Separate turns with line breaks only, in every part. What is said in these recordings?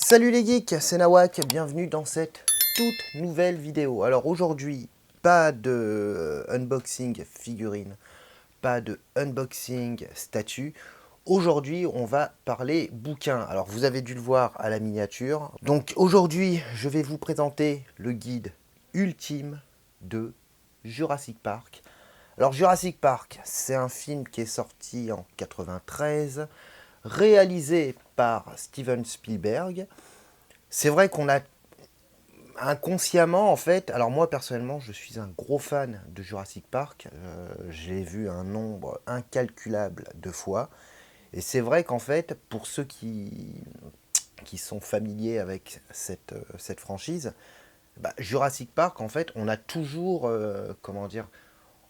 Salut les geeks, c'est Nawak, bienvenue dans cette toute nouvelle vidéo. Alors aujourd'hui, pas de unboxing figurine, pas de unboxing statue. Aujourd'hui, on va parler bouquin. Alors vous avez dû le voir à la miniature. Donc aujourd'hui, je vais vous présenter le guide ultime de Jurassic Park. Alors Jurassic Park, c'est un film qui est sorti en 93, réalisé par Steven Spielberg. C'est vrai qu'on a inconsciemment, en fait, alors moi personnellement, je suis un gros fan de Jurassic Park. J'ai vu un nombre incalculable de fois. Et c'est vrai qu'en fait, pour ceux qui sont familiers avec cette franchise, Jurassic Park, en fait, on a toujours, comment dire,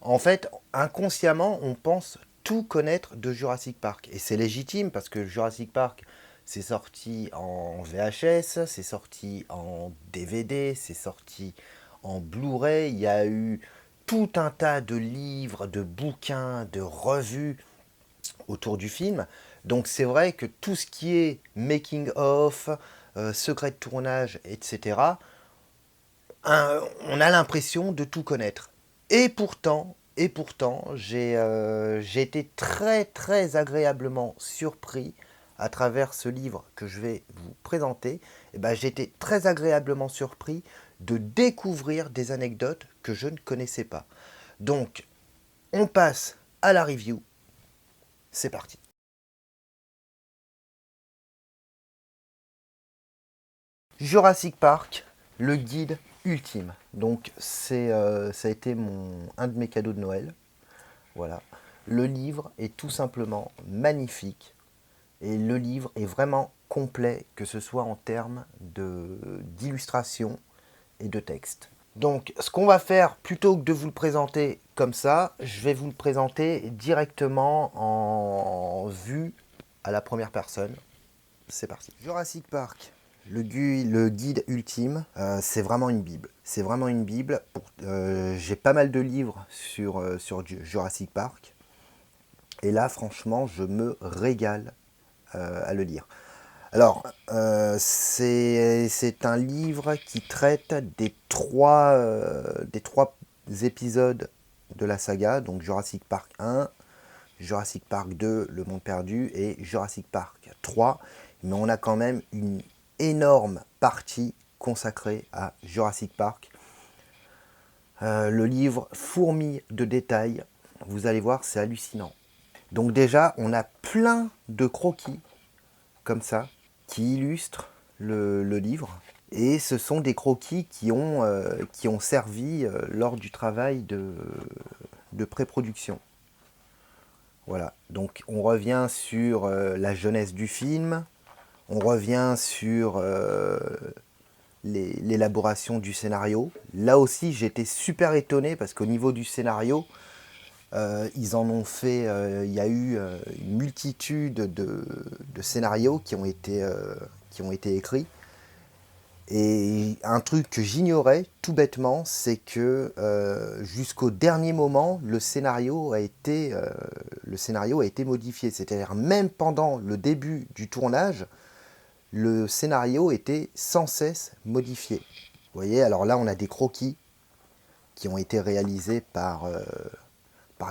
en fait, inconsciemment, on pense tout connaître de Jurassic Park. Et c'est légitime parce que Jurassic Park, c'est sorti en VHS, c'est sorti en DVD, c'est sorti en Blu-ray. Il y a eu tout un tas de livres, de bouquins, de revues autour du film. Donc c'est vrai que tout ce qui est making of, secret de tournage, etc., on a l'impression de tout connaître. Et pourtant, j'ai été très très agréablement surpris à travers ce livre que je vais vous présenter. J'ai été très agréablement surpris de découvrir des anecdotes que je ne connaissais pas. Donc, on passe à la review. C'est parti. Jurassic Park, le guide ultime. Donc ça a été un de mes cadeaux de Noël. Voilà. Le livre est tout simplement magnifique. Et le livre est vraiment complet, que ce soit en termes d'illustration et de texte. Donc ce qu'on va faire, plutôt que de vous le présenter comme ça, je vais vous le présenter directement en vue à la première personne. C'est parti. Jurassic Park, le guide ultime, c'est vraiment une bible. C'est vraiment une bible. J'ai pas mal de livres sur Jurassic Park. Et là, franchement, je me régale à le lire. Alors, c'est un livre qui traite des trois épisodes de la saga, donc Jurassic Park 1, Jurassic Park 2, Le Monde Perdu, et Jurassic Park 3. Mais on a quand même une énorme partie consacrée à Jurassic Park. Le livre fourmille de détails. Vous allez voir, c'est hallucinant. Donc déjà, on a plein de croquis comme ça qui illustrent le livre. Et ce sont des croquis qui ont servi lors du travail de pré-production. Voilà, donc on revient sur la jeunesse du film, on revient sur l'élaboration du scénario. Là aussi, j'étais super étonné parce qu'au niveau du scénario, ils en ont fait, il y a eu une multitude de scénarios qui ont été écrits. Et un truc que j'ignorais tout bêtement, c'est que jusqu'au dernier moment, le scénario a été modifié. C'est-à-dire même pendant le début du tournage, le scénario était sans cesse modifié. Vous voyez, alors là, on a des croquis qui ont été réalisés par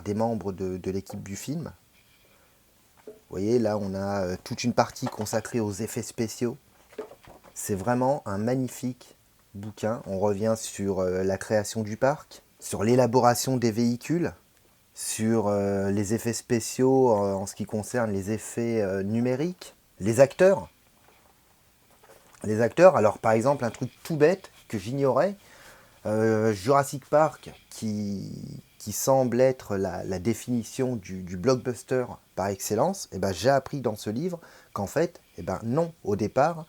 des membres de l'équipe du film. Vous voyez, là, on a toute une partie consacrée aux effets spéciaux. C'est vraiment un magnifique bouquin. On revient sur la création du parc, sur l'élaboration des véhicules, sur les effets spéciaux en ce qui concerne les effets numériques, les acteurs. Les acteurs, alors par exemple, un truc tout bête que j'ignorais, Jurassic Park, qui semble être la définition du blockbuster par excellence, j'ai appris dans ce livre qu'en fait, non, au départ,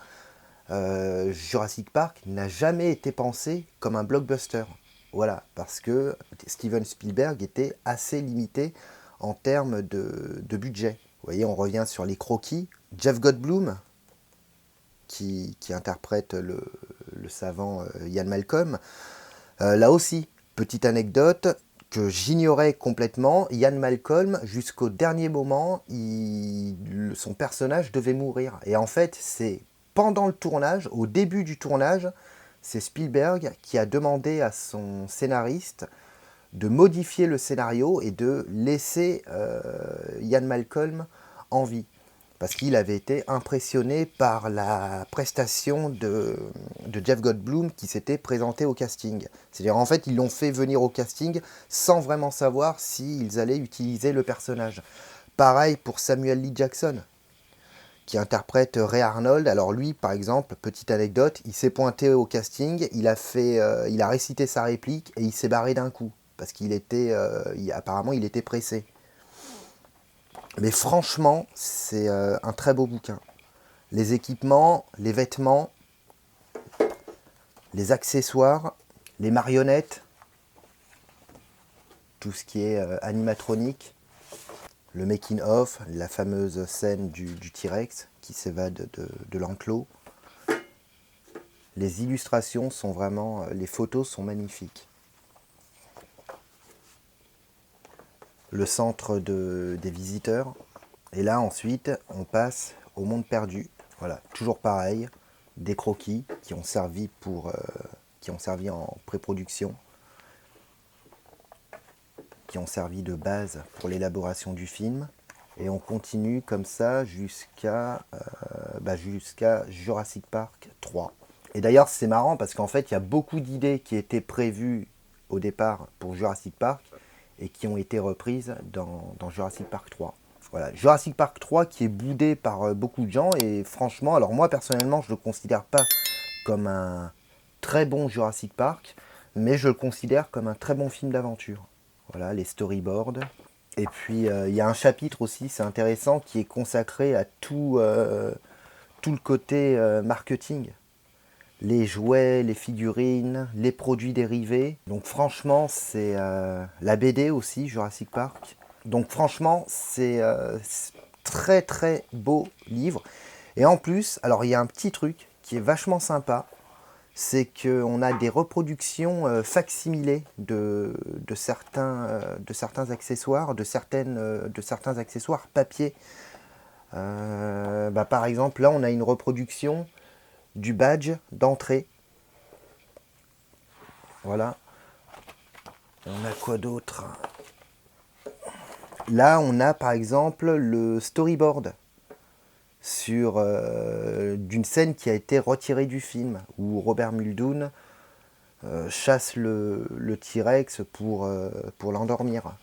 Jurassic Park n'a jamais été pensé comme un blockbuster. Voilà, parce que Steven Spielberg était assez limité en termes de budget. Vous voyez, on revient sur les croquis. Jeff Goldblum, qui interprète le savant Ian Malcolm, là aussi, petite anecdote que j'ignorais complètement, Ian Malcolm, jusqu'au dernier moment, son personnage devait mourir. Et en fait, c'est pendant le tournage, au début du tournage, c'est Spielberg qui a demandé à son scénariste de modifier le scénario et de laisser Ian Malcolm en vie. Parce qu'il avait été impressionné par la prestation de Jeff Goldblum qui s'était présenté au casting. C'est-à-dire, en fait, ils l'ont fait venir au casting sans vraiment savoir s'ils allaient utiliser le personnage. Pareil pour Samuel L. Jackson, qui interprète Ray Arnold. Alors lui, par exemple, petite anecdote, il s'est pointé au casting, il a récité sa réplique et il s'est barré d'un coup. Parce qu'il était, apparemment, il était pressé. Mais franchement, c'est un très beau bouquin. Les équipements, les vêtements, les accessoires, les marionnettes, tout ce qui est animatronique, le making-of, la fameuse scène du T-Rex qui s'évade de l'enclos. Les illustrations sont vraiment... les photos sont magnifiques. Le centre des visiteurs. Et là, ensuite, on passe au monde perdu. Voilà, toujours pareil. Des croquis qui ont servi en pré-production, qui ont servi de base pour l'élaboration du film. Et on continue comme ça jusqu'à Jurassic Park 3. Et d'ailleurs, c'est marrant parce qu'en fait, il y a beaucoup d'idées qui étaient prévues au départ pour Jurassic Park et qui ont été reprises dans Jurassic Park 3. Voilà, Jurassic Park 3 qui est boudé par beaucoup de gens et franchement, alors moi personnellement, je ne le considère pas comme un très bon Jurassic Park, mais je le considère comme un très bon film d'aventure. Voilà, les storyboards. Et puis, il y a un chapitre aussi, c'est intéressant, qui est consacré à tout le côté marketing. Les jouets, les figurines, les produits dérivés. Donc franchement, c'est la BD aussi, Jurassic Park. Donc franchement, c'est très très beau livre. Et en plus, alors il y a un petit truc qui est vachement sympa, c'est qu'on a des reproductions facsimilées de certains accessoires, de certains accessoires papier. Par exemple, là, on a une reproduction du badge d'entrée. Voilà. Et on a quoi d'autre? Là, on a par exemple le storyboard d'une scène qui a été retirée du film, où Robert Muldoon chasse le T-Rex pour l'endormir.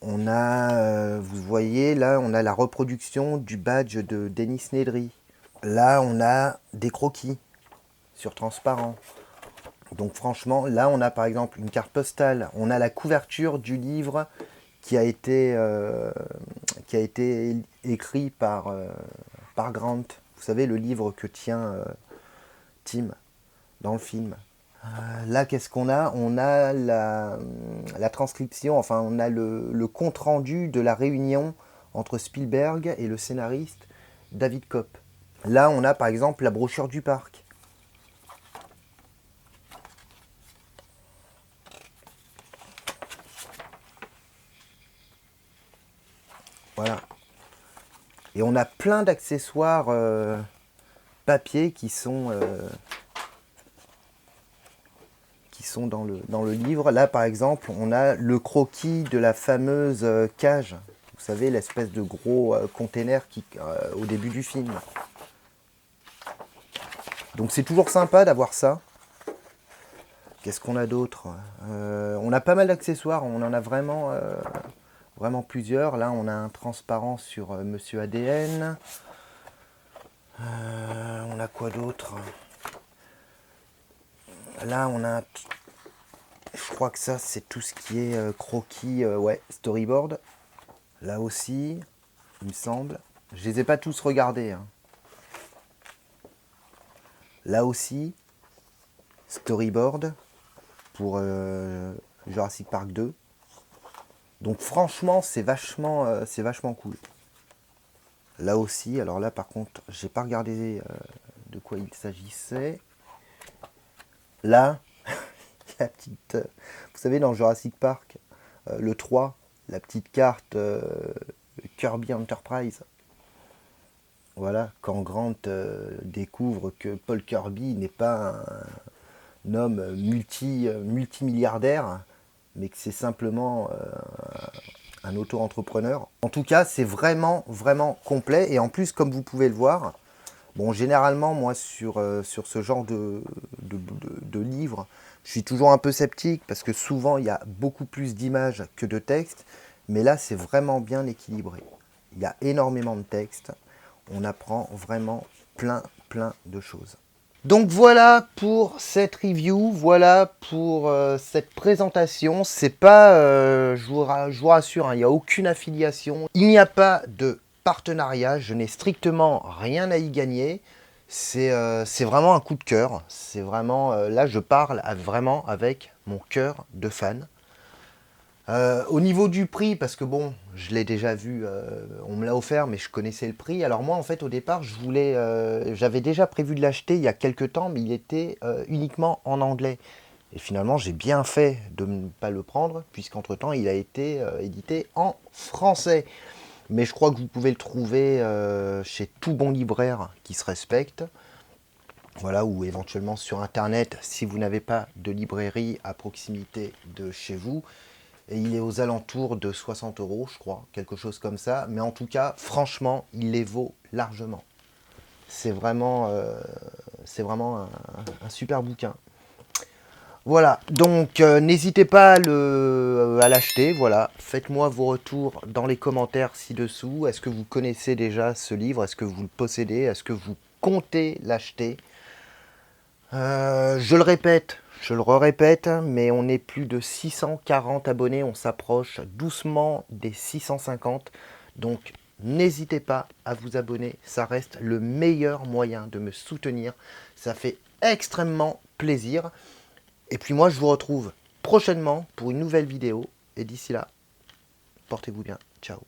On a, vous voyez, là, on a la reproduction du badge de Denis Nedry. Là, on a des croquis sur transparent. Donc franchement, là, on a par exemple une carte postale. On a la couverture du livre qui a été écrit par Grant. Vous savez, le livre que tient Tim dans le film. Là, qu'est-ce qu'on a? On a la transcription, enfin, on a le compte-rendu de la réunion entre Spielberg et le scénariste David Koepp. Là, on a par exemple la brochure du parc. Voilà. Et on a plein d'accessoires papier qui sont dans le livre. Là, par exemple, on a le croquis de la fameuse cage. Vous savez, l'espèce de gros container au début du film. Donc c'est toujours sympa d'avoir ça. Qu'est-ce qu'on a d'autre? On a pas mal d'accessoires, on en a vraiment plusieurs. Là, on a un transparent sur Monsieur ADN. On a quoi d'autre? Là, on a... Je crois que ça, c'est tout ce qui est croquis, storyboard. Là aussi, il me semble. Je les ai pas tous regardés. Hein. Là aussi, storyboard pour Jurassic Park 2. Donc franchement, c'est vachement cool. Là aussi, alors là par contre, j'ai pas regardé de quoi il s'agissait. Là, la petite... vous savez, dans Jurassic Park, le 3, la petite carte Kirby Enterprise. Voilà, quand Grant découvre que Paul Kirby n'est pas un homme multimilliardaire, mais que c'est simplement un auto-entrepreneur. En tout cas, c'est vraiment, vraiment complet. Et en plus, comme vous pouvez le voir, bon, généralement, moi, sur ce genre de livre, je suis toujours un peu sceptique parce que souvent, il y a beaucoup plus d'images que de textes. Mais là, c'est vraiment bien équilibré. Il y a énormément de textes. On apprend vraiment plein de choses. Donc voilà pour cette review, voilà pour cette présentation. C'est pas, je vous rassure, hein, il n'y a aucune affiliation, il n'y a pas de partenariat, je n'ai strictement rien à y gagner. C'est vraiment un coup de cœur, c'est vraiment, là je parle vraiment avec mon cœur de fan. Au niveau du prix, parce que bon, je l'ai déjà vu, on me l'a offert, mais je connaissais le prix. Alors moi, en fait, au départ, j'avais déjà prévu de l'acheter il y a quelques temps, mais il était uniquement en anglais. Et finalement, j'ai bien fait de ne pas le prendre, puisqu'entre-temps, il a été édité en français. Mais je crois que vous pouvez le trouver chez tout bon libraire qui se respecte. Voilà, ou éventuellement sur Internet, si vous n'avez pas de librairie à proximité de chez vous. Et il est aux alentours de 60 euros, je crois, quelque chose comme ça. Mais en tout cas, franchement, il les vaut largement. C'est vraiment un super bouquin. Voilà, donc n'hésitez pas à l'acheter. Voilà, faites-moi vos retours dans les commentaires ci-dessous. Est-ce que vous connaissez déjà ce livre? Est-ce que vous le possédez? Est-ce que vous comptez l'acheter? Je le répète, je le répète, mais on est plus de 640 abonnés, on s'approche doucement des 650. Donc n'hésitez pas à vous abonner, ça reste le meilleur moyen de me soutenir. Ça fait extrêmement plaisir. Et puis moi, je vous retrouve prochainement pour une nouvelle vidéo. Et d'ici là, portez-vous bien. Ciao.